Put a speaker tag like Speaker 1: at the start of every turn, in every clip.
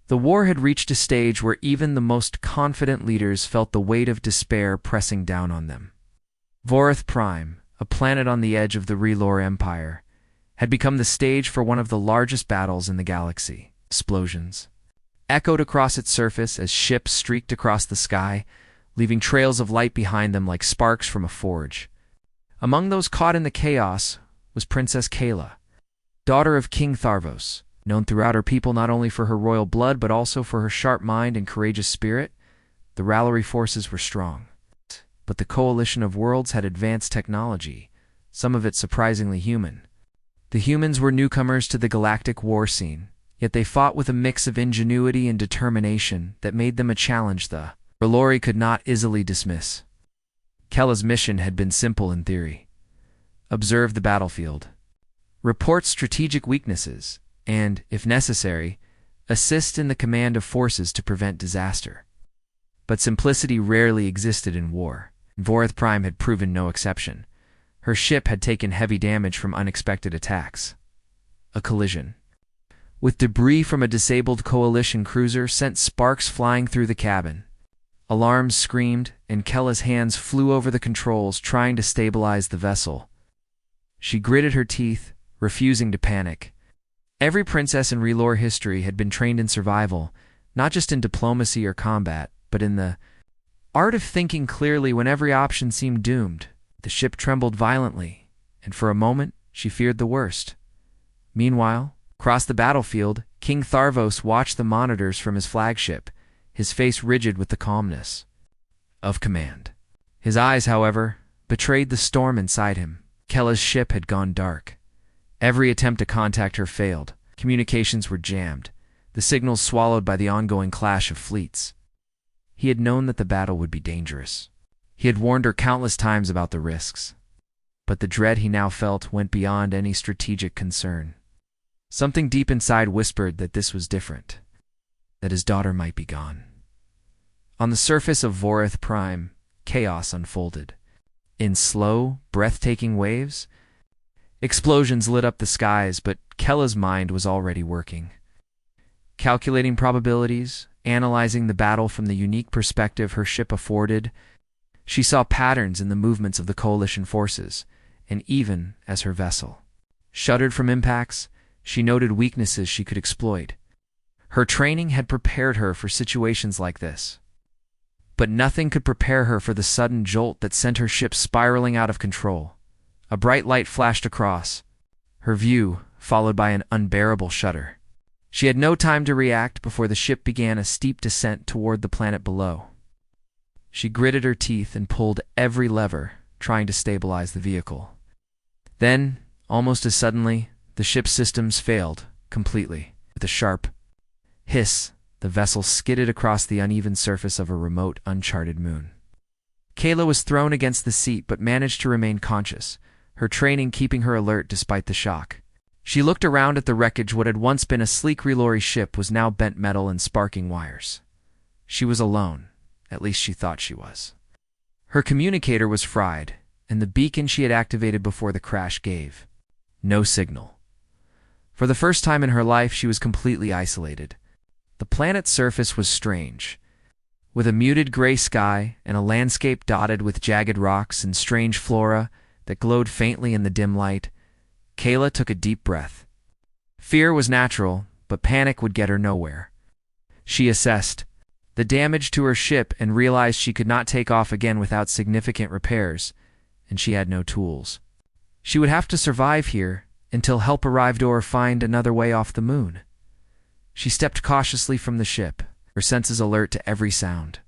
Speaker 1: The war had reached a stage where even the most confident leaders felt the weight of despair pressing down on them. Vorith Prime, a planet on the edge of the Relore Empire, had become the stage for one of the largest battles in the galaxy. Explosions echoed across its surface as ships streaked across the sky, leaving trails of light behind them like sparks from a forge. Among those caught in the chaos was Princess Kayla, daughter of King Tharvos, known throughout her people not only for her royal blood but also for her sharp mind and courageous spirit. The Rallory forces were strong, but the coalition of worlds had advanced technology, some of it surprisingly human. The humans were newcomers to the galactic war scene, yet they fought with a mix of ingenuity and determination that made them a challenge the Rallory could not easily dismiss. Kella's mission had been simple in theory: observe the battlefield, report strategic weaknesses, and, if necessary, assist in the command of forces to prevent disaster. But simplicity rarely existed in war. Vorith Prime had proven no exception. Her ship had taken heavy damage from unexpected attacks. A collision with debris from a disabled coalition cruiser sent sparks flying through the cabin. Alarms screamed, and Kella's hands flew over the controls trying to stabilize the vessel. She gritted her teeth, refusing to panic. Every princess in Relore history had been trained in survival, not just in diplomacy or combat, but in the art of thinking clearly when every option seemed doomed. The ship trembled violently, and for a moment she feared the worst. Meanwhile, across the battlefield, King Tharvos watched the monitors from his flagship, his face rigid with the calmness of command. His eyes, however, betrayed the storm inside him. Kella's ship had gone dark. Every attempt to contact her failed. Communications were jammed, the signals swallowed by the ongoing clash of fleets. He had known that the battle would be dangerous. He had warned her countless times about the risks. But the dread he now felt went beyond any strategic concern. Something deep inside whispered that this was different, that his daughter might be gone. On the surface of Vorith Prime, chaos unfolded. In slow, breathtaking waves, explosions lit up the skies, but Kella's mind was already working. Calculating probabilities, analyzing the battle from the unique perspective her ship afforded, she saw patterns in the movements of the coalition forces, and even as her vessel shuddered from impacts, she noted weaknesses she could exploit. Her training had prepared her for situations like this, but nothing could prepare her for the sudden jolt that sent her ship spiraling out of control. A bright light flashed across her view, followed by an unbearable shudder. She had no time to react before the ship began a steep descent toward the planet below. She gritted her teeth and pulled every lever, trying to stabilize the vehicle. Then, almost as suddenly, the ship's systems failed completely. With a sharp hiss, the vessel skidded across the uneven surface of a remote, uncharted moon. Kayla was thrown against the seat but managed to remain conscious, her training keeping her alert despite the shock. She looked around at the wreckage. What had once been a sleek Relore ship was now bent metal and sparking wires. She was alone, at least she thought she was. Her communicator was fried, and the beacon she had activated before the crash gave no signal. For the first time in her life, she was completely isolated. The planet's surface was strange, with a muted gray sky and a landscape dotted with jagged rocks and strange flora that glowed faintly in the dim light. Kayla took a deep breath. Fear was natural, but panic would get her nowhere. She assessed the damage to her ship and realized she could not take off again without significant repairs, and she had no tools. She would have to survive here until help arrived or find another way off the moon. She stepped cautiously from the ship, her senses alert to every sound.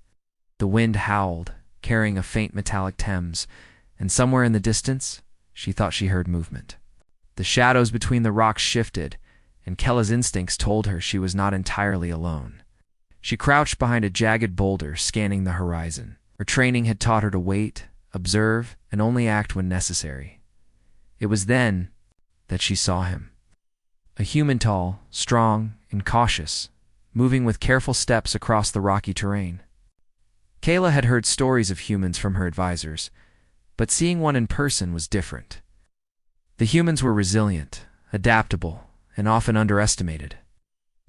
Speaker 1: The wind howled, carrying a faint metallic Thames, and somewhere in the distance, she thought she heard movement. The shadows between the rocks shifted, and Kella's instincts told her she was not entirely alone. She crouched behind a jagged boulder, scanning the horizon. Her training had taught her to wait, observe, and only act when necessary. It was then that she saw him. A human, tall, strong, and cautious, moving with careful steps across the rocky terrain. Kayla had heard stories of humans from her advisors, but seeing one in person was different. The humans were resilient, adaptable, and often underestimated.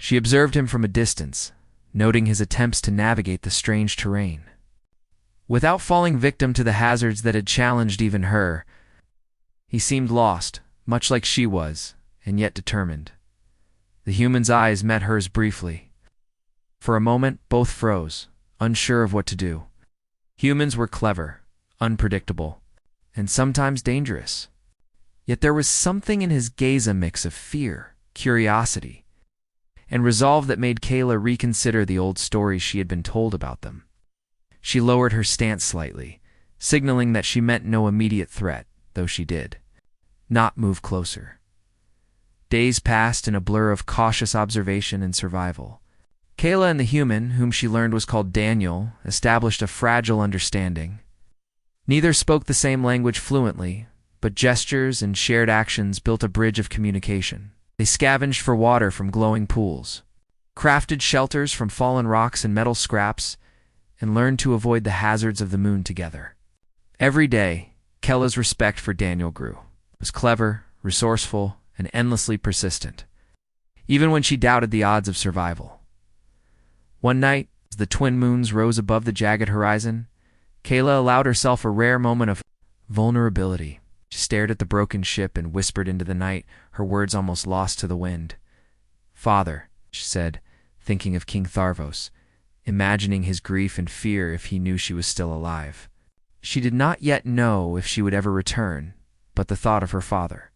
Speaker 1: She observed him from a distance, noting his attempts to navigate the strange terrain. Without falling victim to the hazards that had challenged even her, he seemed lost, much like she was, and yet determined. The human's eyes met hers briefly. For a moment, both froze, unsure of what to do. Humans were clever, unpredictable, and sometimes dangerous. Yet there was something in his gaze, a mix of fear, curiosity, and resolve that made Kayla reconsider the old stories she had been told about them. She lowered her stance slightly, signaling that she meant no immediate threat, though she did not move closer. Days passed in a blur of cautious observation and survival. Kayla and the human, whom she learned was called Daniel, established a fragile understanding. Neither spoke the same language fluently, but gestures and shared actions built a bridge of communication. They scavenged for water from glowing pools, crafted shelters from fallen rocks and metal scraps, and learned to avoid the hazards of the moon together. Every day, Kayla's respect for Daniel grew. He was clever, resourceful, and endlessly persistent, even when she doubted the odds of survival. One night, as the twin moons rose above the jagged horizon, Kayla allowed herself a rare moment of vulnerability. She stared at the broken ship and whispered into the night, her words almost lost to the wind. "Father," she said, thinking of King Tharvos, imagining his grief and fear if he knew she was still alive. She did not yet know if she would ever return, but the thought of her father.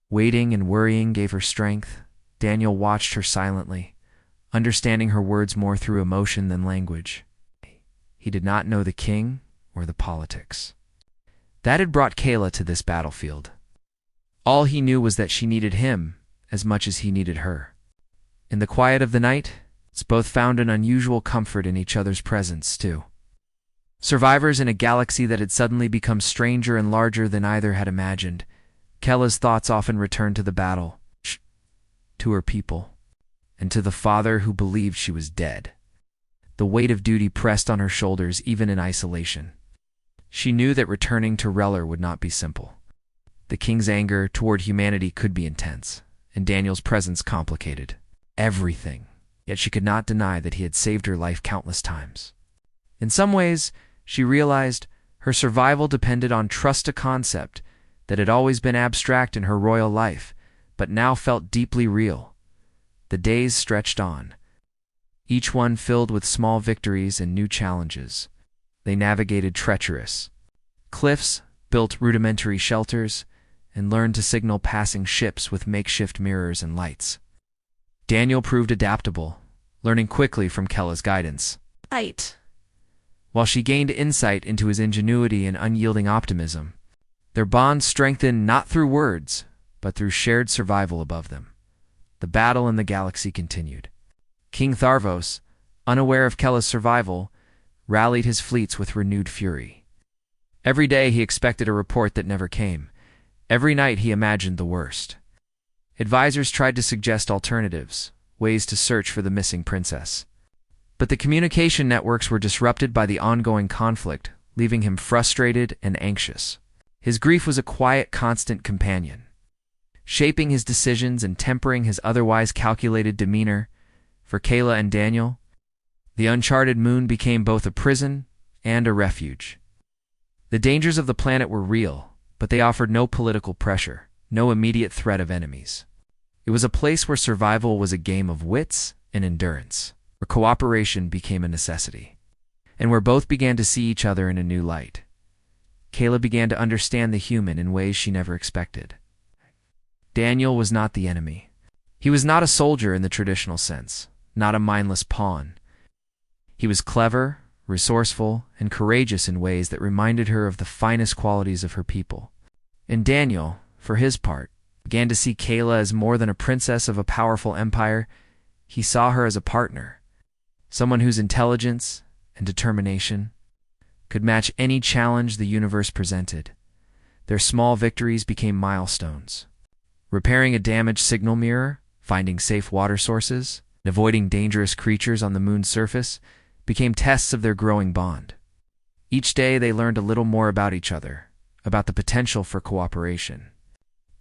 Speaker 1: Waiting and worrying gave her strength. Daniel watched her silently, understanding her words more through emotion than language. He did not know the king or the politics that had brought Kayla to this battlefield. All he knew was that she needed him as much as he needed her. In the quiet of the night, both found an unusual comfort in each other's presence, too. Survivors in a galaxy that had suddenly become stranger and larger than either had imagined, Kayla's thoughts often returned to the battle, to her people, and to the father who believed she was dead. The weight of duty pressed on her shoulders even in isolation. She knew that returning to Reller would not be simple. The king's anger toward humanity could be intense, and Daniel's presence complicated everything. Yet she could not deny that he had saved her life countless times. In some ways, she realized her survival depended on trust, a concept that had always been abstract in her royal life, but now felt deeply real. The days stretched on, each one filled with small victories and new challenges. They navigated treacherous cliffs, built rudimentary shelters, and learned to signal passing ships with makeshift mirrors and lights. Daniel proved adaptable, learning quickly from Kayla's guidance, while she gained insight into his ingenuity and unyielding optimism. Their bond strengthened not through words, but through shared survival above them. The battle in the galaxy continued. King Tharvos, unaware of Kayla's survival, rallied his fleets with renewed fury. Every day he expected a report that never came. Every night he imagined the worst. Advisors tried to suggest alternatives, ways to search for the missing princess. But the communication networks were disrupted by the ongoing conflict, leaving him frustrated and anxious. His grief was a quiet, constant companion, shaping his decisions and tempering his otherwise calculated demeanor. For Kayla and Daniel, the uncharted moon became both a prison and a refuge. The dangers of the planet were real, but they offered no political pressure, no immediate threat of enemies. It was a place where survival was a game of wits and endurance, where cooperation became a necessity, and where both began to see each other in a new light. Kayla began to understand the human in ways she never expected. Daniel was not the enemy. He was not a soldier in the traditional sense, not a mindless pawn. He was clever, resourceful, and courageous in ways that reminded her of the finest qualities of her people. And Daniel, for his part, began to see Kayla as more than a princess of a powerful empire. He saw her as a partner, someone whose intelligence and determination could match any challenge the universe presented. Their small victories became milestones. Repairing a damaged signal mirror, finding safe water sources, and avoiding dangerous creatures on the moon's surface became tests of their growing bond. Each day they learned a little more about each other, about the potential for cooperation,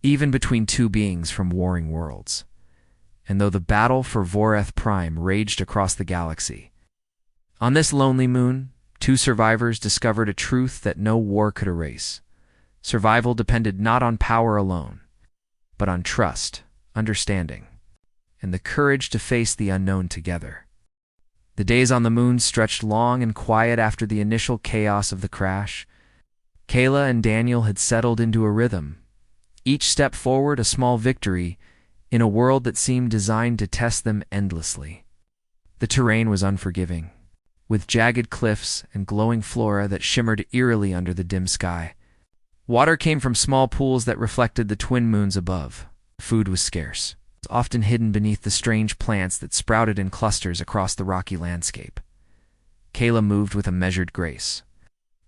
Speaker 1: even between two beings from warring worlds. and though the battle for Voreth Prime raged across the galaxy. On this lonely moon, two survivors discovered a truth that no war could erase. Survival depended not on power alone, but on trust, understanding, and the courage to face the unknown together. The days on the moon stretched long and quiet after the initial chaos of the crash. Kayla and Daniel had settled into a rhythm, each step forward a small victory in a world that seemed designed to test them endlessly. The terrain was unforgiving, with jagged cliffs and glowing flora that shimmered eerily under the dim sky. Water came from small pools that reflected the twin moons above. Food was scarce, often hidden beneath the strange plants that sprouted in clusters across the rocky landscape. Kayla moved with a measured grace,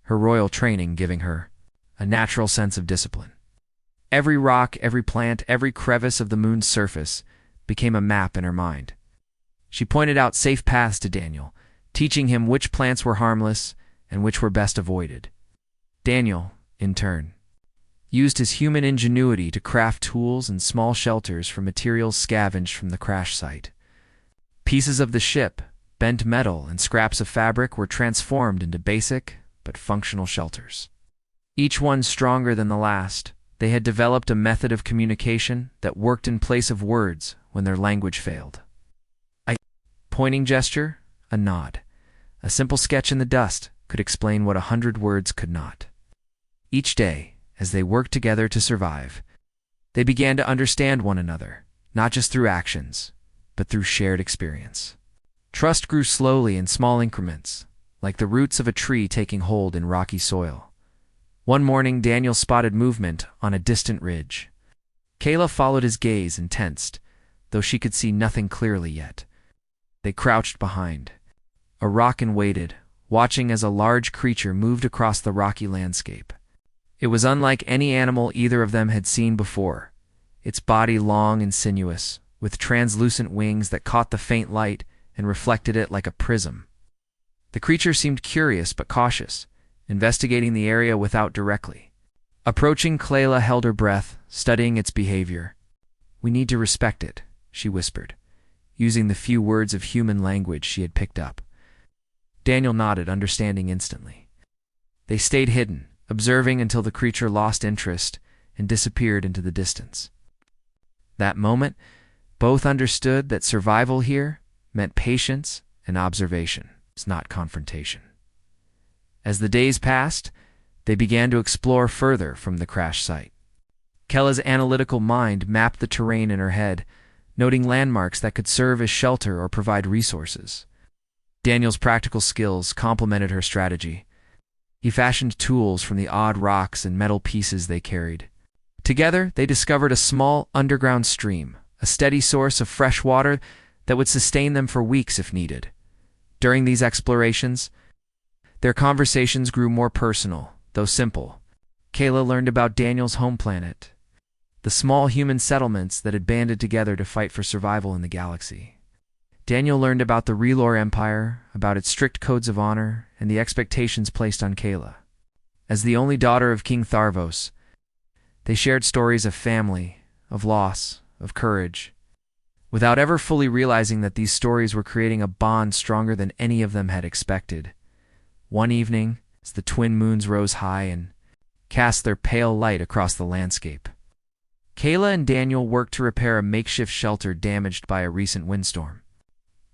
Speaker 1: her royal training giving her a natural sense of discipline. Every rock, every plant, every crevice of the moon's surface became a map in her mind. She pointed out safe paths to Daniel, teaching him which plants were harmless and which were best avoided. Daniel, in turn, used his human ingenuity to craft tools and small shelters from materials scavenged from the crash site. Pieces of the ship, bent metal, and scraps of fabric were transformed into basic but functional shelters. Each one stronger than the last, they had developed a method of communication that worked in place of words when their language failed. A pointing gesture, a nod, a simple sketch in the dust could explain what 100 words could not. Each day, as they worked together to survive, they began to understand one another, not just through actions, but through shared experience. Trust grew slowly in small increments, like the roots of a tree taking hold in rocky soil. One morning, Daniel spotted movement on a distant ridge. Kayla followed his gaze and tensed, though she could see nothing clearly yet. They crouched behind a rock and waited, watching as a large creature moved across the rocky landscape. It was unlike any animal either of them had seen before, its body long and sinuous, with translucent wings that caught the faint light and reflected it like a prism. The creature seemed curious but cautious, investigating the area without directly. Approaching, Kayla held her breath, studying its behavior. "We need to respect it," she whispered, using the few words of human language she had picked up. Daniel nodded, understanding instantly. They stayed hidden, observing until the creature lost interest and disappeared into the distance. That moment, both understood that survival here meant patience and observation, not confrontation. As the days passed, they began to explore further from the crash site. Kayla's analytical mind mapped the terrain in her head, noting landmarks that could serve as shelter or provide resources. Daniel's practical skills complemented her strategy. He fashioned tools from the odd rocks and metal pieces they carried. Together, they discovered a small underground stream, a steady source of fresh water that would sustain them for weeks if needed. During these explorations, their conversations grew more personal, though simple. Kayla learned about Daniel's home planet, the small human settlements that had banded together to fight for survival in the galaxy. Daniel learned about the Relore Empire, about its strict codes of honor, and the expectations placed on Kayla. As the only daughter of King Tharvos, they shared stories of family, of loss, of courage, without ever fully realizing that these stories were creating a bond stronger than any of them had expected. One evening, as the twin moons rose high and cast their pale light across the landscape, Kayla and Daniel worked to repair a makeshift shelter damaged by a recent windstorm.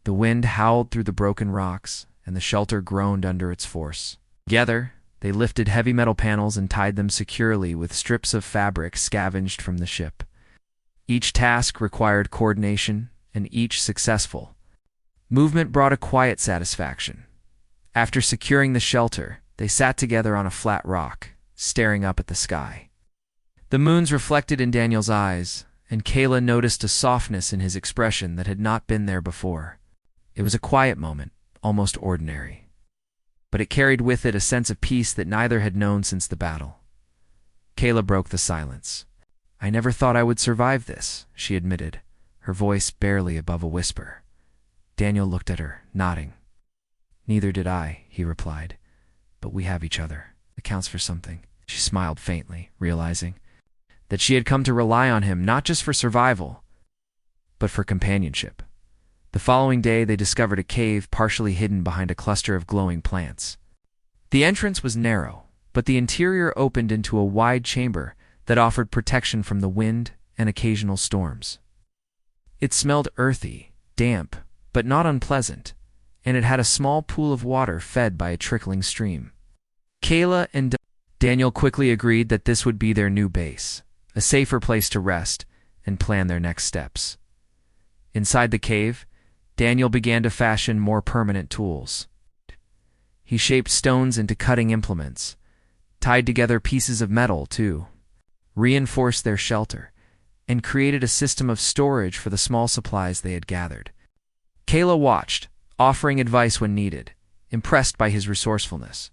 Speaker 1: The wind howled through the broken rocks, and the shelter groaned under its force. Together, they lifted heavy metal panels and tied them securely with strips of fabric scavenged from the ship. Each task required coordination, and each successful. Movement brought a quiet satisfaction. After securing the shelter, they sat together on a flat rock, staring up at the sky. The moons reflected in Daniel's eyes, and Kayla noticed a softness in his expression that had not been there before. It was a quiet moment, almost ordinary. But it carried with it a sense of peace that neither had known since the battle. Kayla broke the silence. "I never thought I would survive this," she admitted, her voice barely above a whisper. Daniel looked at her, nodding. "Neither did I," he replied. "But we have each other. It counts for something." She smiled faintly, realizing that she had come to rely on him not just for survival, but for companionship. The following day, they discovered a cave partially hidden behind a cluster of glowing plants. The entrance was narrow, but the interior opened into a wide chamber that offered protection from the wind and occasional storms. It smelled earthy, damp, but not unpleasant, and it had a small pool of water fed by a trickling stream. Kayla and Daniel quickly agreed that this would be their new base, a safer place to rest and plan their next steps. Inside the cave, Daniel began to fashion more permanent tools. He shaped stones into cutting implements, tied together pieces of metal to reinforce their shelter, and created a system of storage for the small supplies they had gathered. Kayla watched, offering advice when needed, impressed by his resourcefulness.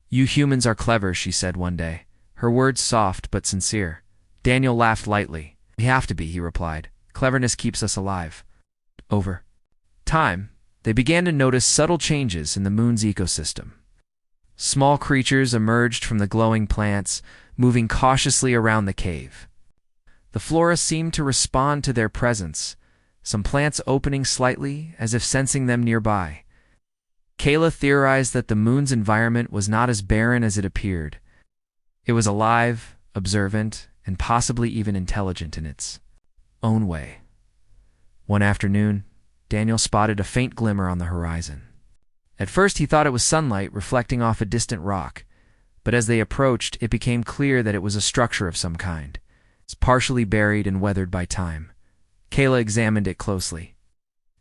Speaker 1: "You humans are clever," she said one day, her words soft but sincere. Daniel laughed lightly. "We have to be," he replied. "Cleverness keeps us alive." Over time, they began to notice subtle changes in the moon's ecosystem. Small creatures emerged from the glowing plants, moving cautiously around the cave. The flora seemed to respond to their presence, some plants opening slightly as if sensing them nearby. Kayla theorized that the moon's environment was not as barren as it appeared. It was alive, observant, and possibly even intelligent in its own way. One afternoon, Daniel spotted a faint glimmer on the horizon. At first he thought it was sunlight reflecting off a distant rock, but as they approached, it became clear that it was a structure of some kind. It's partially buried and weathered by time. Kayla examined it closely.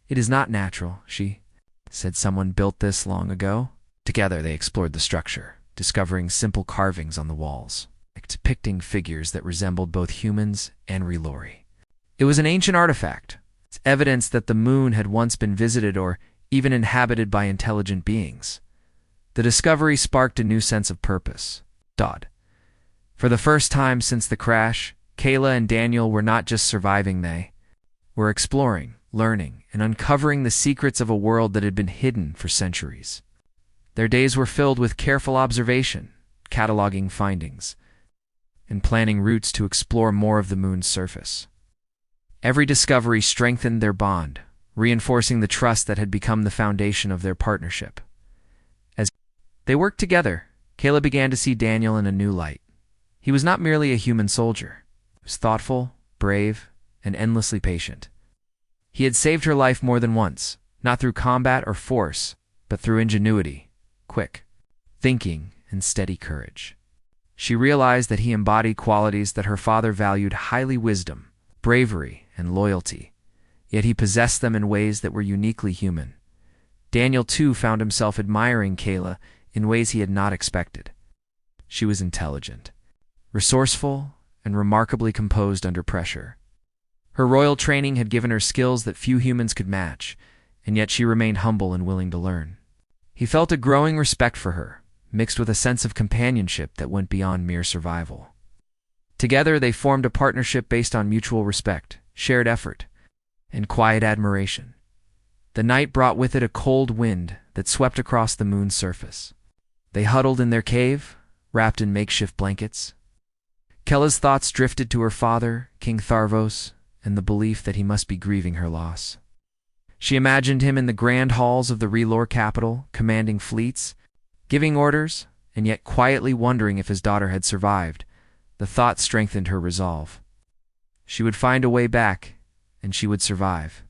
Speaker 1: "It is not natural," she said. "Someone built this long ago." Together they explored the structure, discovering simple carvings on the walls, depicting figures that resembled both humans and Relori. It was an ancient artifact, evidence that the moon had once been visited or even inhabited by intelligent beings. The discovery sparked a new sense of purpose. For the first time since the crash, Kayla and Daniel were not just surviving, they were exploring, learning, and uncovering the secrets of a world that had been hidden for centuries. Their days were filled with careful observation, cataloging findings, and planning routes to explore more of the moon's surface. Every discovery strengthened their bond, reinforcing the trust that had become the foundation of their partnership. As they worked together, Kayla began to see Daniel in a new light. He was not merely a human soldier. He was thoughtful, brave, and endlessly patient. He had saved her life more than once, not through combat or force, but through ingenuity, quick thinking, and steady courage. She realized that he embodied qualities that her father valued highly: wisdom, bravery, and loyalty. Yet he possessed them in ways that were uniquely human. Daniel, too, found himself admiring Kayla in ways he had not expected. She was intelligent, resourceful, and remarkably composed under pressure. Her royal training had given her skills that few humans could match, and yet she remained humble and willing to learn. He felt a growing respect for her, mixed with a sense of companionship that went beyond mere survival. Together, they formed a partnership based on mutual respect, shared effort, and quiet admiration. The night brought with it a cold wind that swept across the moon's surface. They huddled in their cave, wrapped in makeshift blankets. Kayla's thoughts drifted to her father, King Tharvos, and the belief that he must be grieving her loss. She imagined him in the grand halls of the Relor capital, commanding fleets, giving orders, and yet quietly wondering if his daughter had survived. The thought strengthened her resolve. She would find a way back, and she would survive.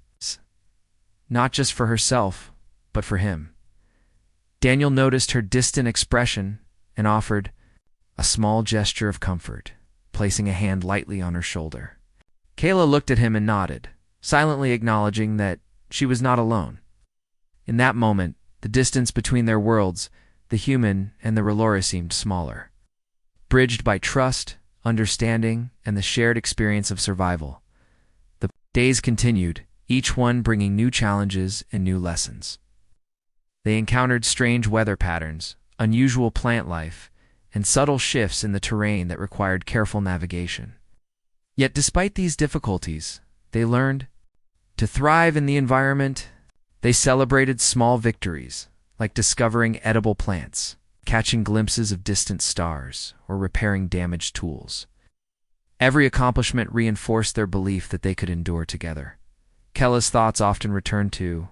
Speaker 1: Not just for herself, but for him. Daniel noticed her distant expression and offered a small gesture of comfort, placing a hand lightly on her shoulder. Kayla looked at him and nodded, silently acknowledging that she was not alone. In that moment, the distance between their worlds, the human and the Relora, seemed smaller, bridged by trust, understanding, and the shared experience of survival. The days continued, each one bringing new challenges and new lessons. They encountered strange weather patterns, unusual plant life, and subtle shifts in the terrain that required careful navigation. Yet despite these difficulties, they learned to thrive in the environment. They celebrated small victories, like discovering edible plants, catching glimpses of distant stars, or repairing damaged tools. Every accomplishment reinforced their belief that they could endure together. Kayla's thoughts often returned to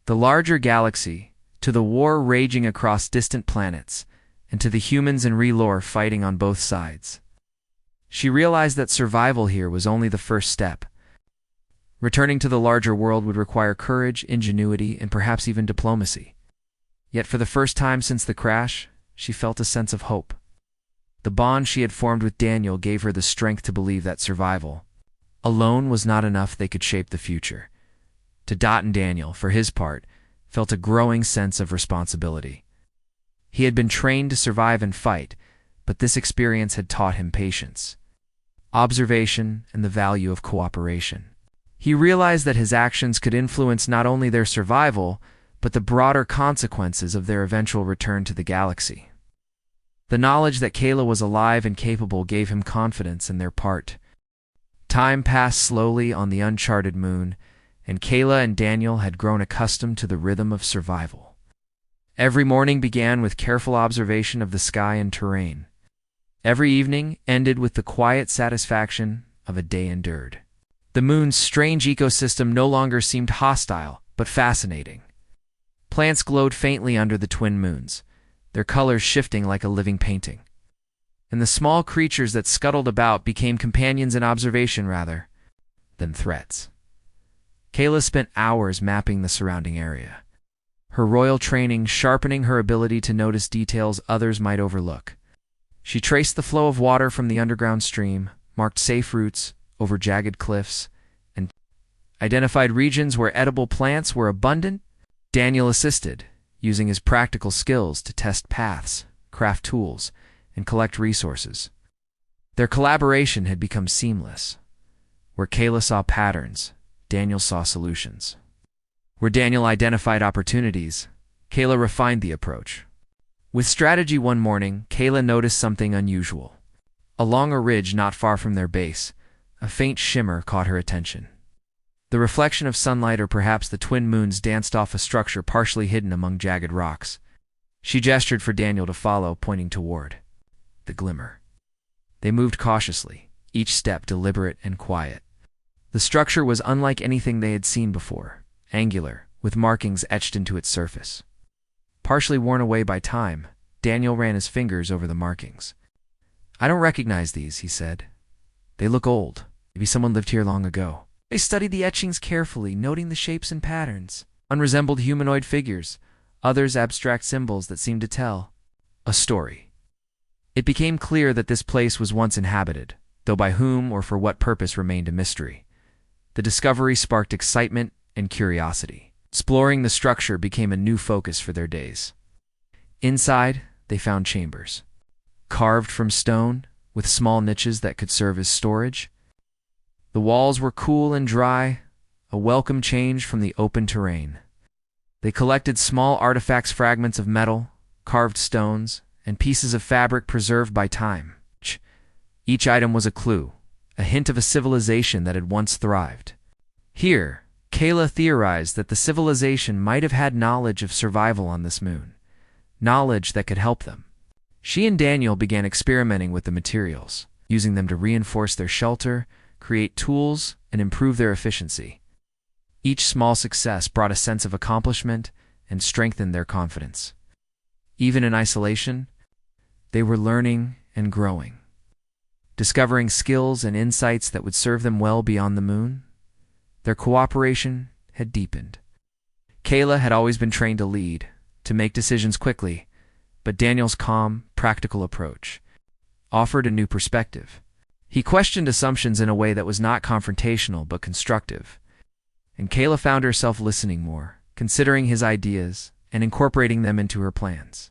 Speaker 1: the larger galaxy, to the war raging across distant planets, and to the humans in Relore fighting on both sides. She realized that survival here was only the first step. Returning to the larger world would require courage, ingenuity, and perhaps even diplomacy. Yet for the first time since the crash, she felt a sense of hope. The bond she had formed with Daniel gave her the strength to believe that survival alone was not enough. They could shape the future. Dot and Daniel, for his part, felt a growing sense of responsibility. He had been trained to survive and fight, but this experience had taught him patience, observation, and the value of cooperation. He realized that his actions could influence not only their survival, but the broader consequences of their eventual return to the galaxy. The knowledge that Kayla was alive and capable gave him confidence in their part. Time passed slowly on the uncharted moon, and Kayla and Daniel had grown accustomed to the rhythm of survival. Every morning began with careful observation of the sky and terrain. Every evening ended with the quiet satisfaction of a day endured. The moon's strange ecosystem no longer seemed hostile, but fascinating. Plants glowed faintly under the twin moons, their colors shifting like a living painting. And the small creatures that scuttled about became companions in observation rather than threats. Kayla spent hours mapping the surrounding area, her royal training sharpening her ability to notice details others might overlook. She traced the flow of water from the underground stream, marked safe routes over jagged cliffs, and identified regions where edible plants were abundant. Daniel assisted, using his practical skills to test paths, craft tools, and collect resources. Their collaboration had become seamless. Where Kayla saw patterns, Daniel saw solutions. Where Daniel identified opportunities, Kayla refined the approach. With strategy one morning, Kayla noticed something unusual. Along a ridge not far from their base, a faint shimmer caught her attention. The reflection of sunlight or perhaps the twin moons danced off a structure partially hidden among jagged rocks. She gestured for Daniel to follow, pointing toward the glimmer. They moved cautiously, each step deliberate and quiet. The structure was unlike anything they had seen before, angular, with markings etched into its surface. Partially worn away by time, Daniel ran his fingers over the markings. "I don't recognize these," he said. "They look old. Maybe someone lived here long ago." They studied the etchings carefully, noting the shapes and patterns. Some resembled humanoid figures, others abstract symbols that seemed to tell a story. It became clear that this place was once inhabited, though by whom or for what purpose remained a mystery. The discovery sparked excitement and curiosity. Exploring the structure became a new focus for their days. Inside, they found chambers, carved from stone, with small niches that could serve as storage. The walls were cool and dry, a welcome change from the open terrain. They collected small artifacts, fragments of metal, carved stones, and pieces of fabric preserved by time. Each item was a clue, a hint of a civilization that had once thrived. Here, Kayla theorized that the civilization might have had knowledge of survival on this moon, knowledge that could help them. She and Daniel began experimenting with the materials, using them to reinforce their shelter, create tools, and improve their efficiency. Each small success brought a sense of accomplishment and strengthened their confidence. Even in isolation, they were learning and growing, discovering skills and insights that would serve them well beyond the moon. Their cooperation had deepened. Kayla had always been trained to lead, to make decisions quickly, but Daniel's calm, practical approach offered a new perspective. He questioned assumptions in a way that was not confrontational but constructive, and Kayla found herself listening more, considering his ideas, and incorporating them into her plans.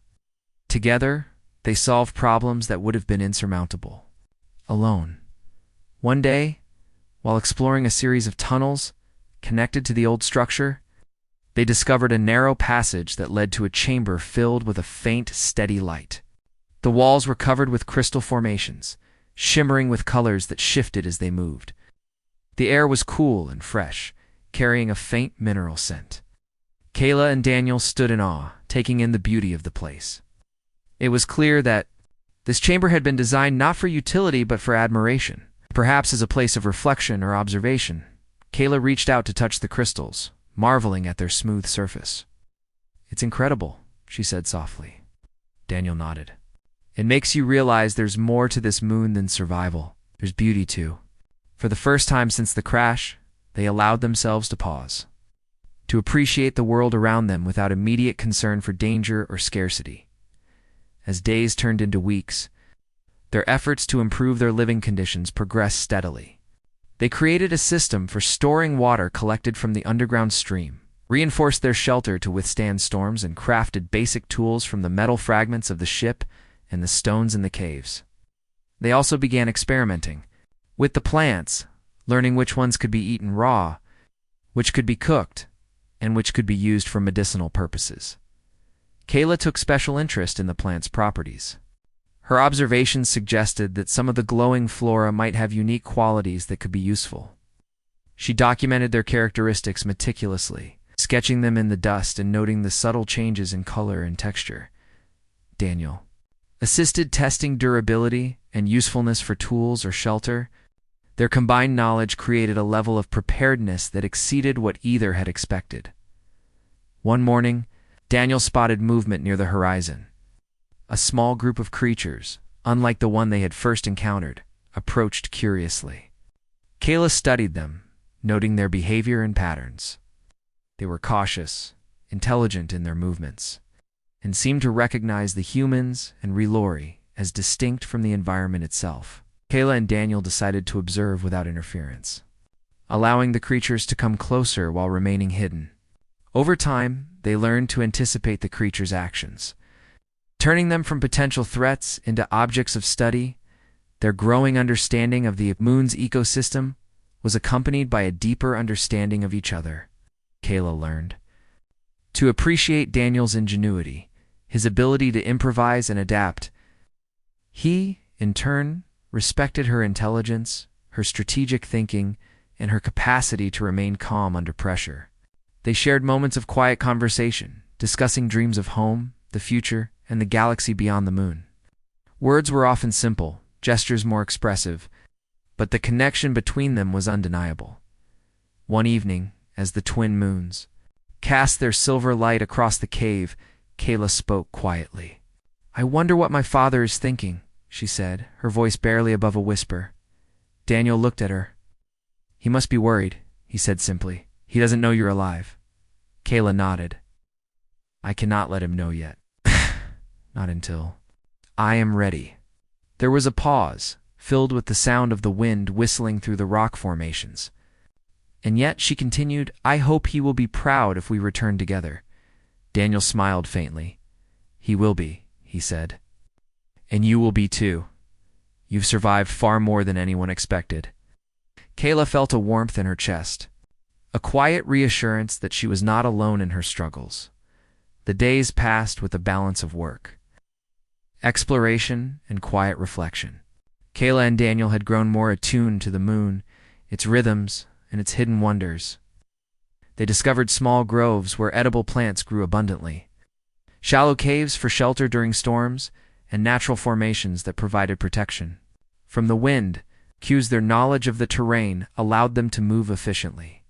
Speaker 1: Together, they solved problems that would have been insurmountable alone. One day, while exploring a series of tunnels connected to the old structure, they discovered a narrow passage that led to a chamber filled with a faint, steady light. The walls were covered with crystal formations, shimmering with colors that shifted as they moved. The air was cool and fresh, carrying a faint mineral scent. Kayla and Daniel stood in awe, taking in the beauty of the place. It was clear that this chamber had been designed not for utility but for admiration. Perhaps as a place of reflection or observation, Kayla reached out to touch the crystals, marveling at their smooth surface. "It's incredible," she said softly. Daniel nodded. "It makes you realize there's more to this moon than survival. There's beauty too." For the first time since the crash, they allowed themselves to pause, to appreciate the world around them without immediate concern for danger or scarcity. As days turned into weeks, their efforts to improve their living conditions progressed steadily. They created a system for storing water collected from the underground stream, reinforced their shelter to withstand storms, and crafted basic tools from the metal fragments of the ship and the stones in the caves. They also began experimenting with the plants, learning which ones could be eaten raw, which could be cooked, and which could be used for medicinal purposes. Kayla took special interest in the plants' properties. Her observations suggested that some of the glowing flora might have unique qualities that could be useful. She documented their characteristics meticulously, sketching them in the dust and noting the subtle changes in color and texture. Daniel assisted testing durability and usefulness for tools or shelter. Their combined knowledge created a level of preparedness that exceeded what either had expected. One morning, Daniel spotted movement near the horizon. A small group of creatures, unlike the one they had first encountered, approached curiously. Kayla studied them, noting their behavior and patterns. They were cautious, intelligent in their movements, and seemed to recognize the humans and Relori as distinct from the environment itself. Kayla and Daniel decided to observe without interference, allowing the creatures to come closer while remaining hidden. Over time, they learned to anticipate the creatures' actions, turning them from potential threats into objects of study. Their growing understanding of the moon's ecosystem was accompanied by a deeper understanding of each other. Kayla learned to appreciate Daniel's ingenuity, his ability to improvise and adapt. He, in turn, respected her intelligence, her strategic thinking, and her capacity to remain calm under pressure. They shared moments of quiet conversation, discussing dreams of home, the future, and the galaxy beyond the moon. Words were often simple, gestures more expressive, but the connection between them was undeniable. One evening, as the twin moons cast their silver light across the cave, Kayla spoke quietly. "I wonder what my father is thinking," she said, her voice barely above a whisper. Daniel looked at her. "He must be worried," he said simply. "He doesn't know you're alive." Kayla nodded. "I cannot let him know yet." "Not until I am ready." There was a pause, filled with the sound of the wind whistling through the rock formations. And yet, she continued, "I hope he will be proud if we return together." Daniel smiled faintly. "He will be," he said. "And you will be too. You've survived far more than anyone expected." Kayla felt a warmth in her chest, a quiet reassurance that she was not alone in her struggles. The days passed with a balance of work, exploration, and quiet reflection. Kayla and Daniel had grown more attuned to the moon, its rhythms, and its hidden wonders. They discovered small groves where edible plants grew abundantly, shallow caves for shelter during storms, and natural formations that provided protection from the wind. Their knowledge of the terrain allowed them to move efficiently,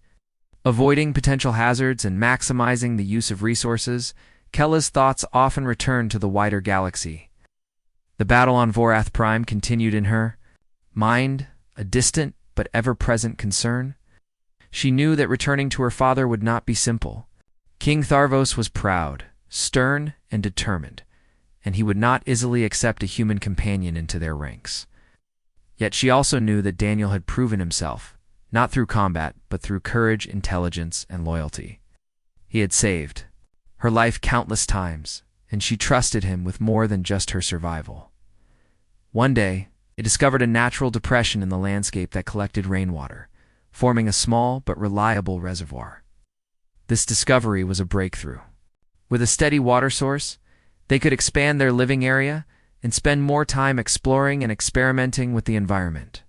Speaker 1: avoiding potential hazards and maximizing the use of resources. Kayla's thoughts often returned to the wider galaxy. The battle on Vorath Prime continued in her mind, a distant but ever-present concern. She knew that returning to her father would not be simple. King Tharvos was proud, stern, and determined, and he would not easily accept a human companion into their ranks. Yet she also knew that Daniel had proven himself, not through combat, but through courage, intelligence, and loyalty. He had saved her life countless times, and she trusted him with more than just her survival. One day, they discovered a natural depression in the landscape that collected rainwater, forming a small but reliable reservoir. This discovery was a breakthrough. With a steady water source, they could expand their living area and spend more time exploring and experimenting with the environment.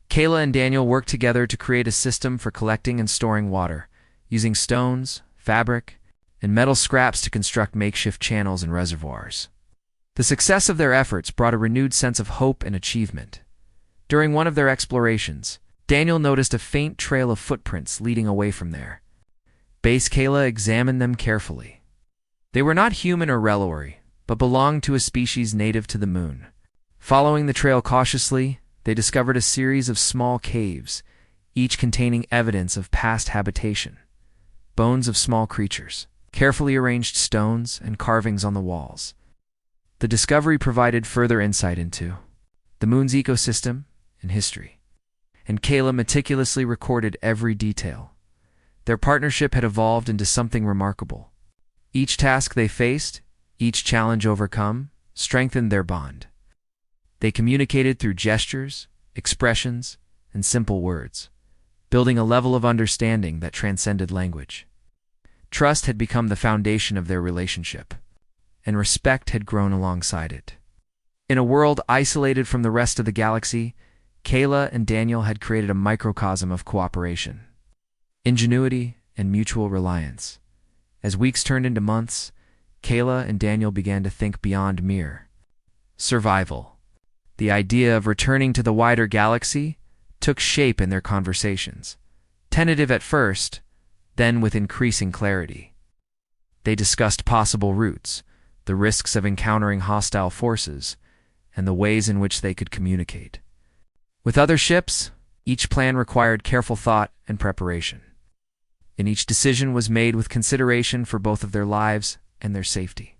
Speaker 1: Kayla and Daniel worked together to create a system for collecting and storing water, using stones, fabric, and metal scraps to construct makeshift channels and reservoirs. The success of their efforts brought a renewed sense of hope and achievement. During one of their explorations, Daniel noticed a faint trail of footprints leading away from there. Base Kayla examined them carefully. They were not human or Relori, but belonged to a species native to the moon. Following the trail cautiously, they discovered a series of small caves, each containing evidence of past habitation. Bones of small creatures, carefully arranged stones, and carvings on the walls. The discovery provided further insight into the moon's ecosystem and history, and Kayla meticulously recorded every detail. Their partnership had evolved into something remarkable. Each task they faced, each challenge overcome, strengthened their bond. They communicated through gestures, expressions, and simple words, building a level of understanding that transcended language. Trust had become the foundation of their relationship, and respect had grown alongside it. In a world isolated from the rest of the galaxy, Kayla and Daniel had created a microcosm of cooperation, ingenuity, and mutual reliance. As weeks turned into months, Kayla and Daniel began to think beyond mere survival. The idea of returning to the wider galaxy took shape in their conversations, tentative at first, then with increasing clarity. They discussed possible routes, the risks of encountering hostile forces, and the ways in which they could communicate. With other ships, each plan required careful thought and preparation, and each decision was made with consideration for both of their lives and their safety.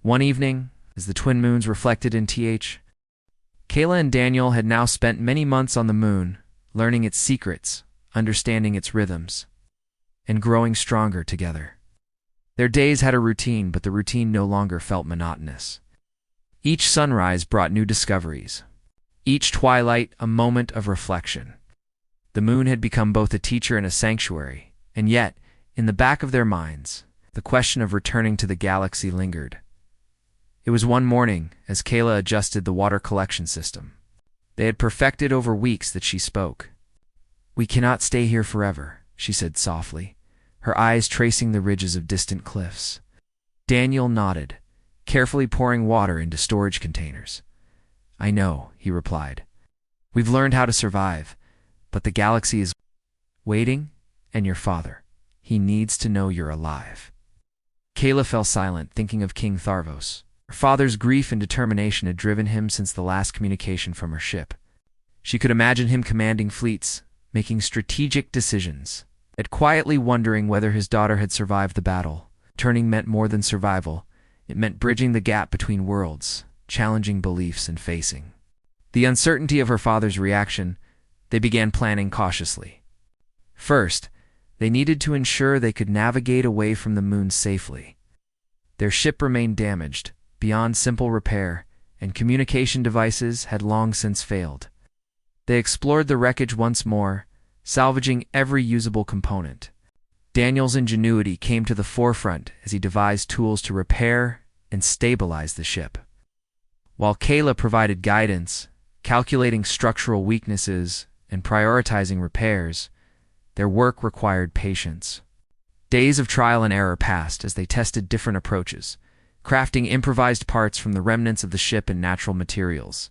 Speaker 1: One evening, as the twin moons reflected in Kayla and Daniel had now spent many months on the moon, learning its secrets, understanding its rhythms, and growing stronger together. Their days had a routine, but the routine no longer felt monotonous. Each sunrise brought new discoveries, each twilight a moment of reflection. The moon had become both a teacher and a sanctuary, and yet, in the back of their minds, the question of returning to the galaxy lingered. It was one morning, as Kayla adjusted the water collection system they had perfected over weeks, that she spoke. "We cannot stay here forever," she said softly, her eyes tracing the ridges of distant cliffs. Daniel nodded, carefully pouring water into storage containers. "I know," he replied. "We've learned how to survive, but the galaxy is waiting, and your father, he needs to know you're alive." Kayla fell silent, thinking of King Tharvos. Her father's grief and determination had driven him since the last communication from her ship. She could imagine him commanding fleets, making strategic decisions, yet quietly wondering whether his daughter had survived the battle. Turning meant more than survival. It meant bridging the gap between worlds, challenging beliefs and facing the uncertainty of her father's reaction. They began planning cautiously. First, they needed to ensure they could navigate away from the moon safely. Their ship remained damaged, beyond simple repair, and communication devices had long since failed. They explored the wreckage once more, salvaging every usable component. Daniel's ingenuity came to the forefront as he devised tools to repair and stabilize the ship, while Kayla provided guidance, calculating structural weaknesses and prioritizing repairs. Their work required patience. Days of trial and error passed as they tested different approaches, crafting improvised parts from the remnants of the ship and natural materials.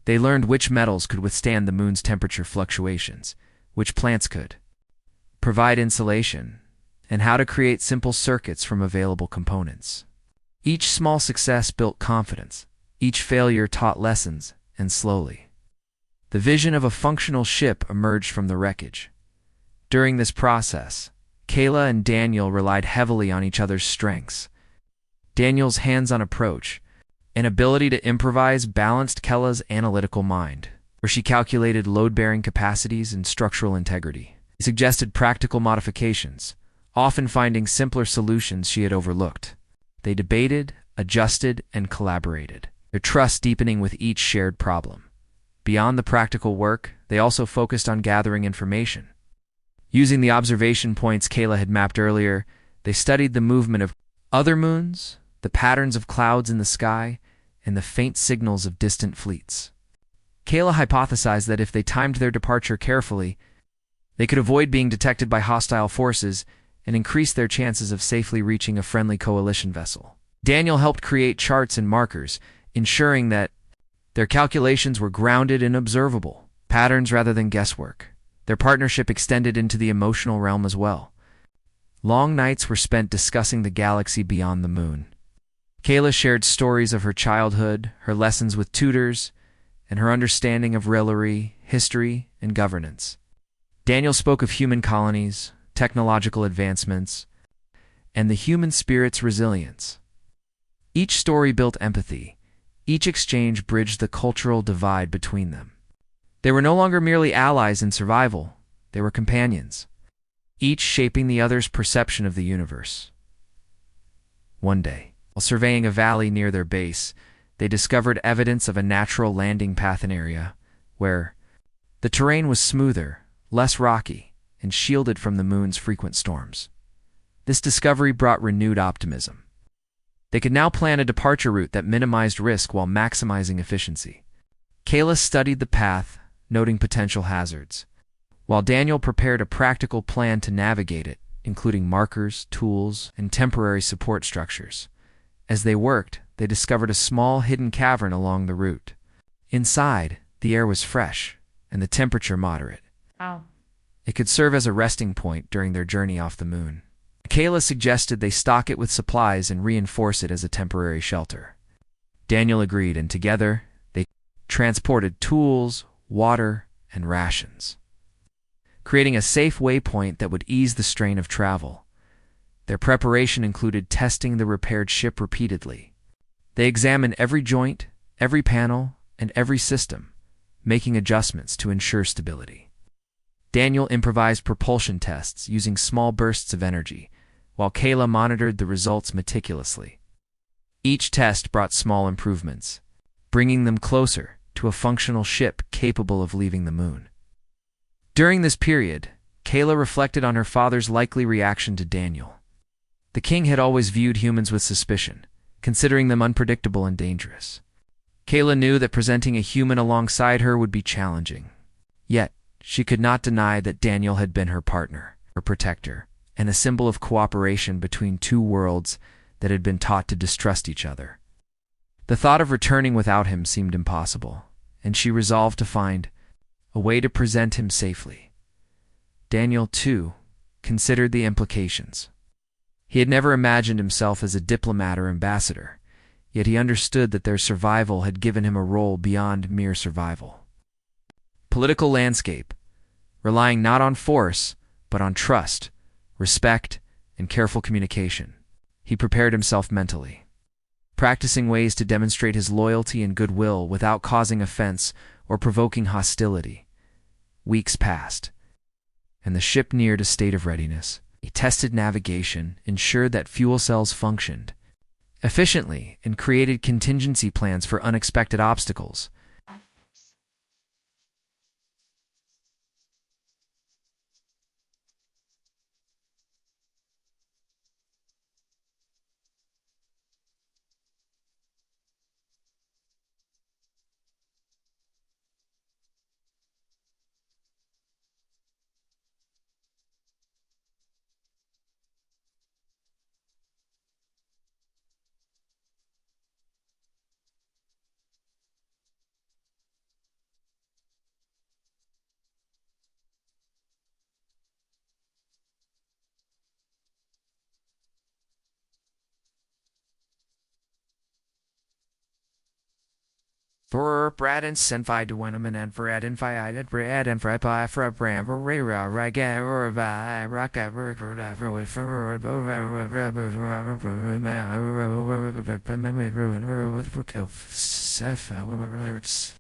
Speaker 1: They learned which metals could withstand the moon's temperature fluctuations, which plants could provide insulation, and how to create simple circuits from available components. Each small success built confidence, each failure taught lessons, and slowly, the vision of a functional ship emerged from the wreckage. During this process, Kayla and Daniel relied heavily on each other's strengths. Daniel's hands-on approach and ability to improvise balanced Kayla's analytical mind, where she calculated load-bearing capacities and structural integrity. He suggested practical modifications, often finding simpler solutions she had overlooked. They debated, adjusted, and collaborated, their trust deepening with each shared problem. Beyond the practical work, they also focused on gathering information. Using the observation points Kayla had mapped earlier, they studied the movement of other moons, the patterns of clouds in the sky, and the faint signals of distant fleets. Kayla hypothesized that if they timed their departure carefully, they could avoid being detected by hostile forces and increase their chances of safely reaching a friendly coalition vessel. Daniel helped create charts and markers, ensuring that Their calculations were grounded in observable patterns rather than guesswork. Their partnership extended into the emotional realm as well. Long nights were spent discussing the galaxy beyond the moon. Kayla shared stories of her childhood, her lessons with tutors, and her understanding of raillery, history, and governance. Daniel spoke of human colonies, technological advancements, and the human spirit's resilience. Each story built empathy. Each exchange bridged the cultural divide between them. They were no longer merely allies in survival, they were companions, each shaping the other's perception of the universe. One day, while surveying a valley near their base, they discovered evidence of a natural landing path area where the terrain was smoother, less rocky, and shielded from the moon's frequent storms. This discovery brought renewed optimism. They could now plan a departure route that minimized risk while maximizing efficiency. Kayla studied the path, noting potential hazards, while Daniel prepared a practical plan to navigate it, including markers, tools, and temporary support structures. As they worked, they discovered a small hidden cavern along the route. Inside, the air was fresh, and the temperature moderate.
Speaker 2: Wow.
Speaker 1: It could serve as a resting point during their journey off the moon. Kayla suggested they stock it with supplies and reinforce it as a temporary shelter. Daniel agreed, and together, they transported tools, water, and rations, creating a safe waypoint that would ease the strain of travel. Their preparation included testing the repaired ship repeatedly. They examined every joint, every panel, and every system, making adjustments to ensure stability. Daniel improvised propulsion tests using small bursts of energy, while Kayla monitored the results meticulously. Each test brought small improvements, bringing them closer to a functional ship capable of leaving the moon. During this period, Kayla reflected on her father's likely reaction to Daniel. The king had always viewed humans with suspicion, considering them unpredictable and dangerous. Kayla knew that presenting a human alongside her would be challenging. Yet, she could not deny that Daniel had been her partner, her protector, and a symbol of cooperation between two worlds that had been taught to distrust each other. The thought of returning without him seemed impossible, and she resolved to find a way to present him safely. Daniel, too, considered the implications. He had never imagined himself as a diplomat or ambassador, yet he understood that their survival had given him a role beyond mere survival. Political landscape, relying not on force, but on trust, respect, and careful communication. He prepared himself mentally, practicing ways to demonstrate his loyalty and goodwill without causing offense or provoking hostility. Weeks passed, and the ship neared a state of readiness. He tested navigation, ensured that fuel cells functioned efficiently, and created contingency plans for unexpected obstacles. For Brad and Sci-Fi to Wenham and for Ed and Fi Brad and Fry Pie for Bram Rera Raga or by Raka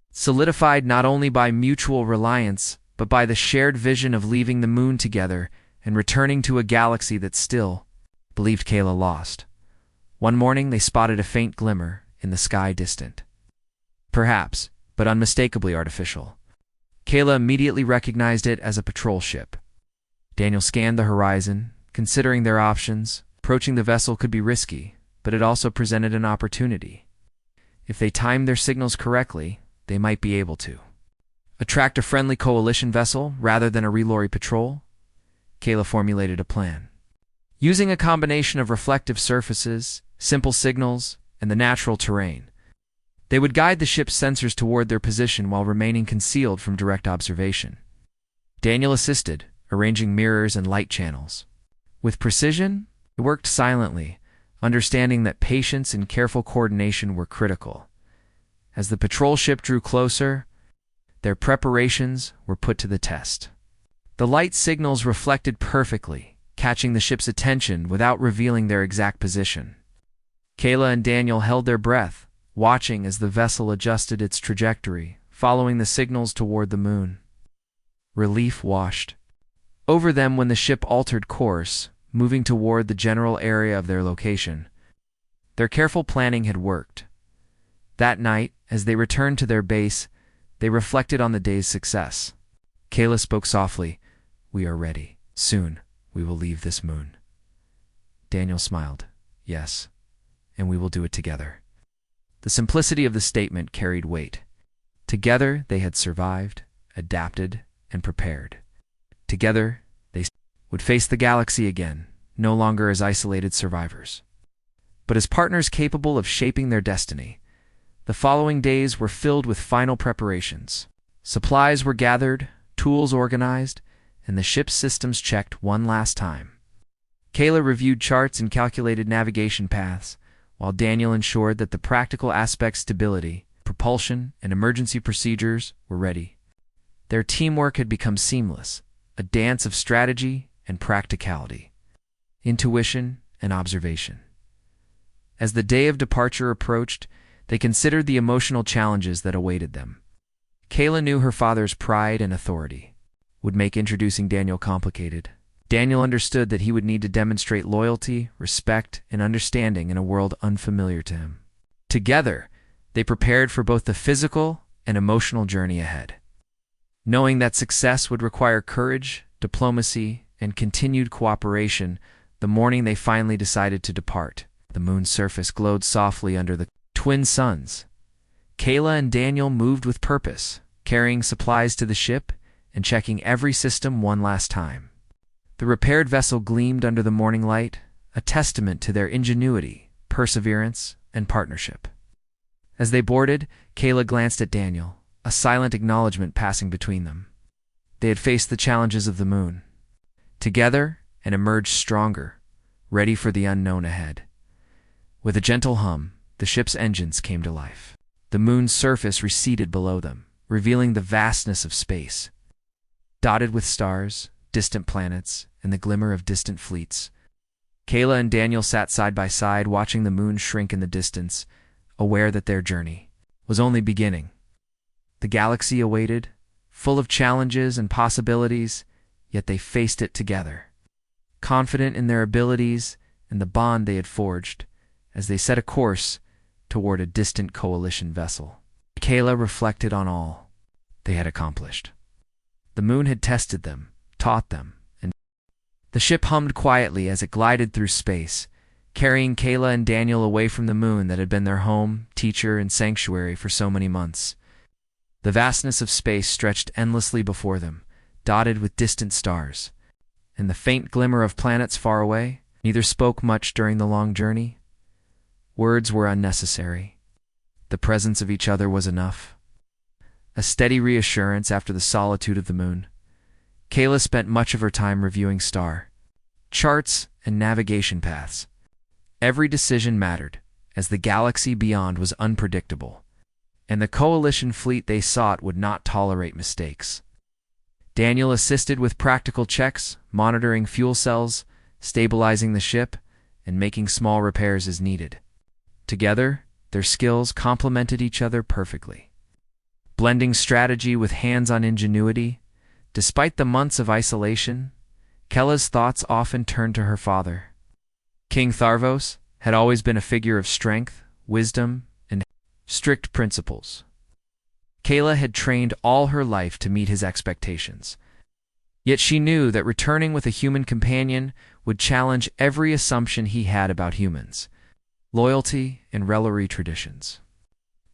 Speaker 1: solidified not only by mutual reliance, but by the shared vision of leaving the moon together and returning to a galaxy that still believed Kayla lost. One morning they spotted a faint glimmer in the sky distant. Perhaps, but unmistakably artificial. Kayla immediately recognized it as a patrol ship. Daniel scanned the horizon, considering their options. Approaching the vessel could be risky, but it also presented an opportunity. If they timed their signals correctly, they might be able to attract a friendly coalition vessel rather than a relay patrol. Kayla formulated a plan. Using a combination of reflective surfaces, simple signals, and the natural terrain, They would guide the ship's sensors toward their position while remaining concealed from direct observation. Daniel assisted, arranging mirrors and light channels. With precision, he worked silently, understanding that patience and careful coordination were critical. As the patrol ship drew closer, their preparations were put to the test. The light signals reflected perfectly, catching the ship's attention without revealing their exact position. Kayla and Daniel held their breath, watching as the vessel adjusted its trajectory, following the signals toward the moon. Relief washed over them when the ship altered course, moving toward the general area of their location. Their careful planning had worked. That night, as they returned to their base, they reflected on the day's success. Kayla spoke softly, "We are ready. Soon, we will leave this moon." Daniel smiled, "Yes, and we will do it together." The simplicity of the statement carried weight. Together, they had survived, adapted, and prepared. Together, they would face the galaxy again, no longer as isolated survivors, but as partners capable of shaping their destiny. The following days were filled with final preparations. Supplies were gathered, tools organized, and the ship's systems checked one last time. Kayla reviewed charts and calculated navigation paths, while Daniel ensured that the practical aspects, stability, propulsion, and emergency procedures were ready. Their teamwork had become seamless, a dance of strategy and practicality, intuition and observation. As the day of departure approached, they considered the emotional challenges that awaited them. Kayla knew her father's pride and authority would make introducing Daniel complicated. Daniel understood that he would need to demonstrate loyalty, respect, and understanding in a world unfamiliar to him. Together, they prepared for both the physical and emotional journey ahead. Knowing that success would require courage, diplomacy, and continued cooperation, the morning they finally decided to depart, the moon's surface glowed softly under the twin suns. Kayla and Daniel moved with purpose, carrying supplies to the ship and checking every system one last time. The repaired vessel gleamed under the morning light, a testament to their ingenuity, perseverance, and partnership. As they boarded, Kayla glanced at Daniel, a silent acknowledgement passing between them. They had faced the challenges of the moon together and emerged stronger, ready for the unknown ahead. With a gentle hum, the ship's engines came to life. The moon's surface receded below them, revealing the vastness of space. Dotted with stars, distant planets, and the glimmer of distant fleets, Kayla and Daniel sat side by side, watching the moon shrink in the distance, aware that their journey was only beginning. The galaxy awaited, full of challenges and possibilities, yet they faced it together, confident in their abilities and the bond they had forged as they set a course toward a distant coalition vessel. Kayla reflected on all they had accomplished. The moon had tested them, taught them, and the ship hummed quietly as it glided through space, carrying Kayla and Daniel away from the moon that had been their home, teacher, and sanctuary for so many months. The vastness of space stretched endlessly before them, dotted with distant stars, and the faint glimmer of planets far away. Neither spoke much during the long journey. Words were unnecessary. The presence of each other was enough. A steady reassurance after the solitude of the moon. Kayla spent much of her time reviewing star charts and navigation paths. Every decision mattered, as the galaxy beyond was unpredictable, and the coalition fleet they sought would not tolerate mistakes. Daniel assisted with practical checks, monitoring fuel cells, stabilizing the ship, and making small repairs as needed. Together, their skills complemented each other perfectly. Blending strategy with hands-on ingenuity, despite the months of isolation, Kayla's thoughts often turned to her father. King Tharvos had always been a figure of strength, wisdom, and strict principles. Kayla had trained all her life to meet his expectations. Yet she knew that returning with a human companion would challenge every assumption he had about humans, loyalty, and revelry traditions.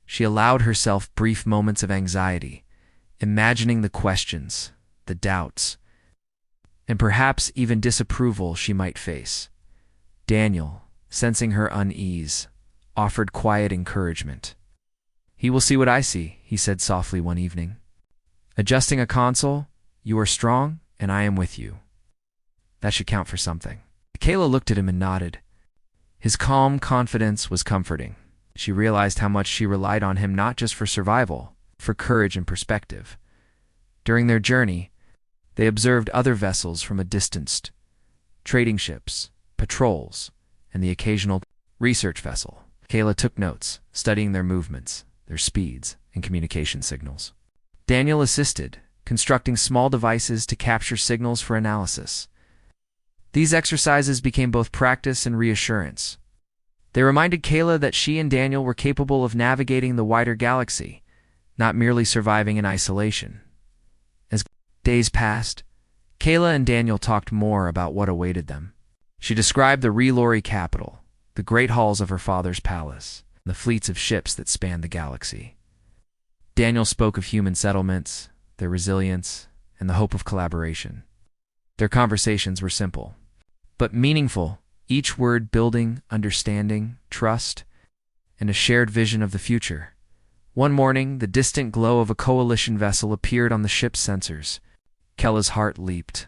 Speaker 1: She allowed herself brief moments of anxiety, imagining the questions, the doubts, and perhaps even disapproval she might face. Daniel, sensing her unease, offered quiet encouragement. "He will see what I see," he said softly one evening. "Adjusting a console, you are strong, and I am with you. That should count for something." Kayla looked at him and nodded. His calm confidence was comforting. She realized how much she relied on him not just for survival, for courage and perspective. During their journey, they observed other vessels from a distance, trading ships, patrols, and the occasional research vessel. Kayla took notes, studying their movements, their speeds, and communication signals. Daniel assisted, constructing small devices to capture signals for analysis. These exercises became both practice and reassurance. They reminded Kayla that she and Daniel were capable of navigating the wider galaxy, not merely surviving in isolation. As days passed, Kayla and Daniel talked more about what awaited them. She described the Relori capital, the great halls of her father's palace, and the fleets of ships that spanned the galaxy. Daniel spoke of human settlements, their resilience, and the hope of collaboration. Their conversations were simple, but meaningful, each word building understanding, trust, and a shared vision of the future. One morning, the distant glow of a coalition vessel appeared on the ship's sensors. Kella's heart leaped.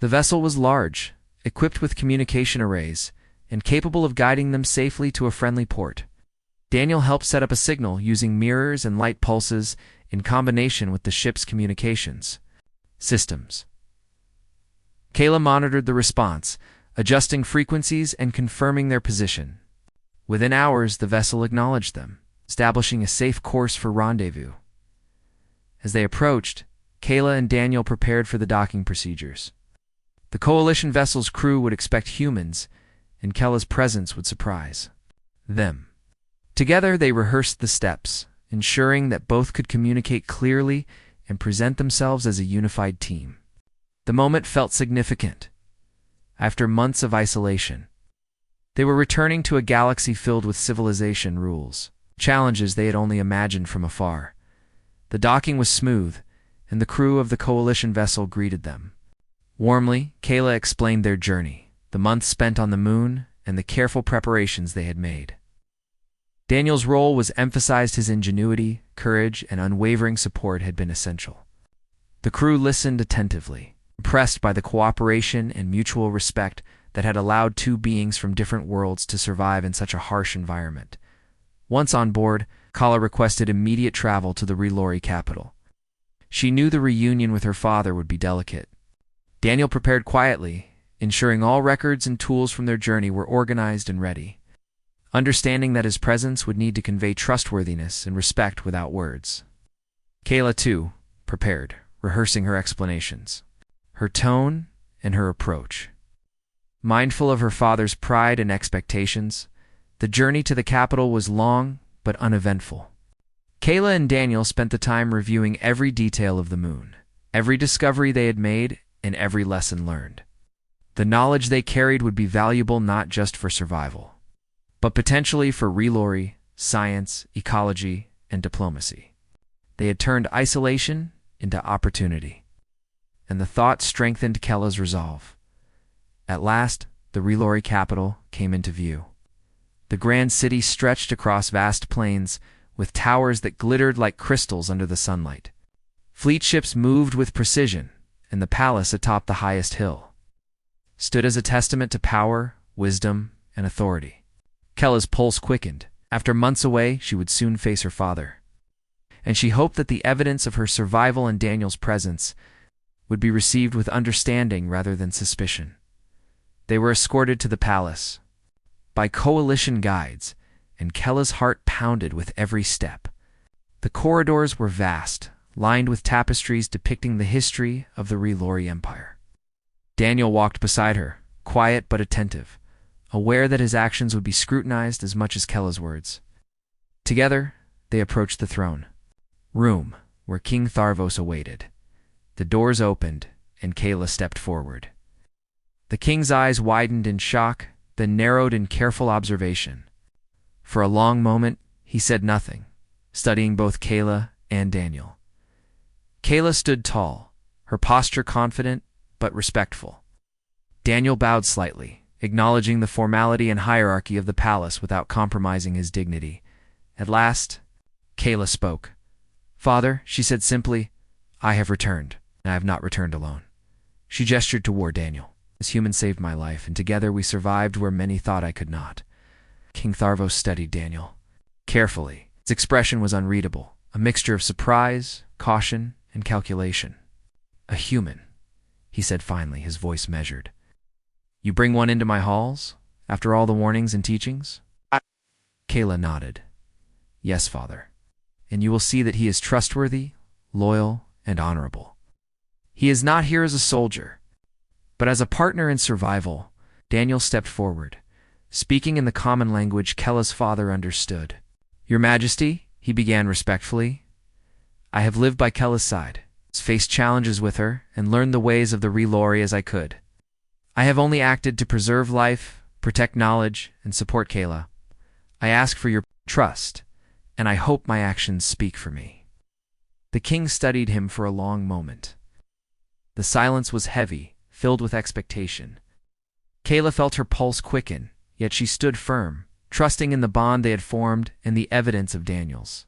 Speaker 1: The vessel was large, equipped with communication arrays, and capable of guiding them safely to a friendly port. Daniel helped set up a signal using mirrors and light pulses in combination with the ship's communications systems. Kayla monitored the response, adjusting frequencies and confirming their position. Within hours, the vessel acknowledged them, establishing a safe course for rendezvous. As they approached, Kayla and Daniel prepared for the docking procedures. The coalition vessel's crew would expect humans, and Kella's presence would surprise them. Together, they rehearsed the steps, ensuring that both could communicate clearly and present themselves as a unified team. The moment felt significant. After months of isolation, they were returning to a galaxy filled with civilization rules, challenges they had only imagined from afar. The docking was smooth, and the crew of the coalition vessel greeted them. Warmly, Kayla explained their journey, the months spent on the moon, and the careful preparations they had made. Daniel's role was emphasized. His ingenuity, courage, and unwavering support had been essential. The crew listened attentively, impressed by the cooperation and mutual respect that had allowed two beings from different worlds to survive in such a harsh environment. Once on board, Kala requested immediate travel to the Relori capital. She knew the reunion with her father would be delicate. Daniel prepared quietly, ensuring all records and tools from their journey were organized and ready, understanding that his presence would need to convey trustworthiness and respect without words. Kayla, too, prepared, rehearsing her explanations, her tone, and her approach. Mindful of her father's pride and expectations, the journey to the capital was long but uneventful. Kayla and Daniel spent the time reviewing every detail of the moon, every discovery they had made, and every lesson learned. The knowledge they carried would be valuable not just for survival, but potentially for Relori, science, ecology, and diplomacy. They had turned isolation into opportunity, and the thought strengthened Kella's resolve. At last, the Relori capital came into view. The grand city stretched across vast plains, with towers that glittered like crystals under the sunlight. Fleet ships moved with precision, and the palace atop the highest hill stood as a testament to power, wisdom, and authority. Kella's pulse quickened. After months away, she would soon face her father, and she hoped that the evidence of her survival and Daniel's presence would be received with understanding rather than suspicion. They were escorted to the palace by coalition guides, and Kella's heart pounded with every step. The corridors were vast, lined with tapestries depicting the history of the Relori Empire. Daniel walked beside her, quiet but attentive, aware that his actions would be scrutinized as much as Kella's words. Together, they approached the throne room where King Tharvos awaited. The doors opened, and Kayla stepped forward. The king's eyes widened in shock, then narrowed in careful observation. For a long moment, he said nothing, studying both Kayla and Daniel. Kayla stood tall, her posture confident but respectful. Daniel bowed slightly, acknowledging the formality and hierarchy of the palace without compromising his dignity. At last, Kayla spoke. "Father," she said simply, "I have returned, and I have not returned alone." She gestured toward Daniel. "This human saved my life, and together we survived where many thought I could not." King Tharvos studied Daniel carefully. His expression was unreadable, a mixture of surprise, caution, and calculation. "A human," he said finally, his voice measured. "You bring one into my halls, after all the warnings and teachings?" Kayla nodded. "Yes, father. And you will see that he is trustworthy, loyal, and honorable. He is not here as a soldier, but as a partner in survival." Daniel stepped forward, speaking in the common language Kayla's father understood. "Your Majesty," he began respectfully, "I have lived by Kayla's side, faced challenges with her, and learned the ways of the Relori as I could. I have only acted to preserve life, protect knowledge, and support Kayla. I ask for your trust, and I hope my actions speak for me." The king studied him for a long moment. The silence was heavy, filled with expectation. Kayla felt her pulse quicken, yet she stood firm, trusting in the bond they had formed and the evidence of Daniel's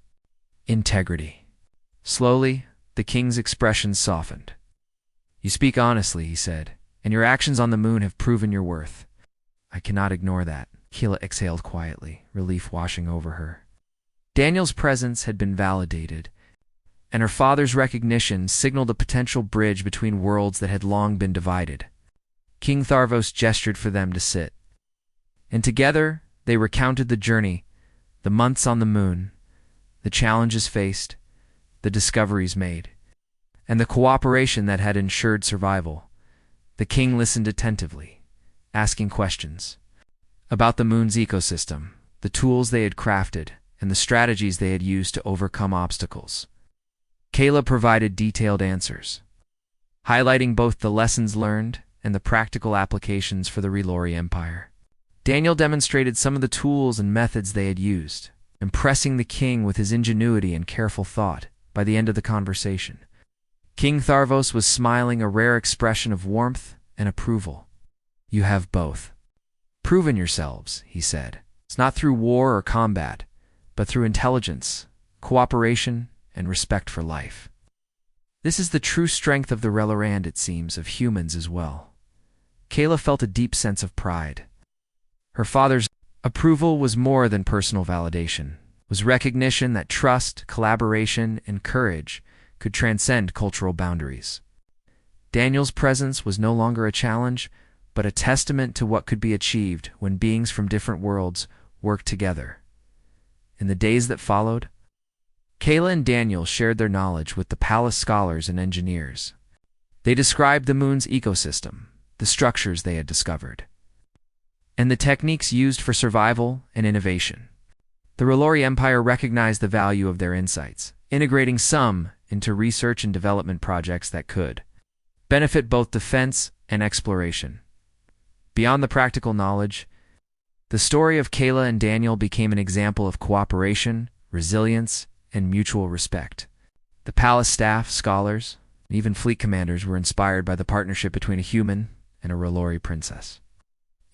Speaker 1: integrity. Slowly, the king's expression softened. "You speak honestly," he said, "and your actions on the moon have proven your worth." "I cannot ignore that." Kayla exhaled quietly, relief washing over her. Daniel's presence had been validated, and her father's recognition signaled a potential bridge between worlds that had long been divided. King Tharvos gestured for them to sit, and together they recounted the journey, the months on the moon, the challenges faced, the discoveries made, and the cooperation that had ensured survival. The king listened attentively, asking questions about the moon's ecosystem, the tools they had crafted, and the strategies they had used to overcome obstacles. Kayla provided detailed answers, highlighting both the lessons learned and the practical applications for the Relori Empire. Daniel demonstrated some of the tools and methods they had used, impressing the king with his ingenuity and careful thought. By the end of the conversation, King Tharvos was smiling, a rare expression of warmth and approval. "You have both proven yourselves," he said. "It's not through war or combat, but through intelligence, cooperation, and respect for life. This is the true strength of the Relori, and it seems, of humans as well." Kayla felt a deep sense of pride. Her father's approval was more than personal validation, was recognition that trust, collaboration, and courage could transcend cultural boundaries. Daniel's presence was no longer a challenge, but a testament to what could be achieved when beings from different worlds worked together. In the days that followed, Kayla and Daniel shared their knowledge with the palace scholars and engineers. They described the moon's ecosystem, the structures they had discovered, and the techniques used for survival and innovation. The Relori Empire recognized the value of their insights, integrating some into research and development projects that could benefit both defense and exploration. Beyond the practical knowledge, the story of Kayla and Daniel became an example of cooperation, resilience, and mutual respect. The palace staff, scholars, and even fleet commanders were inspired by the partnership between a human and a Relori princess.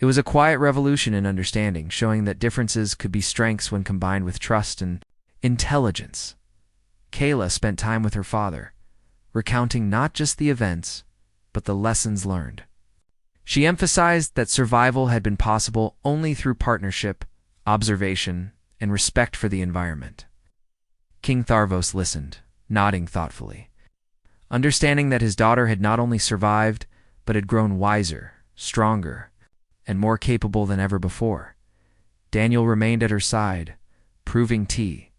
Speaker 1: It was a quiet revolution in understanding, showing that differences could be strengths when combined with trust and intelligence. Kayla spent time with her father, recounting not just the events, but the lessons learned. She emphasized that survival had been possible only through partnership, observation, and respect for the environment. King Tharvos listened, nodding thoughtfully, understanding that his daughter had not only survived, but had grown wiser, stronger, and more capable than ever before. Daniel remained at her side, proving T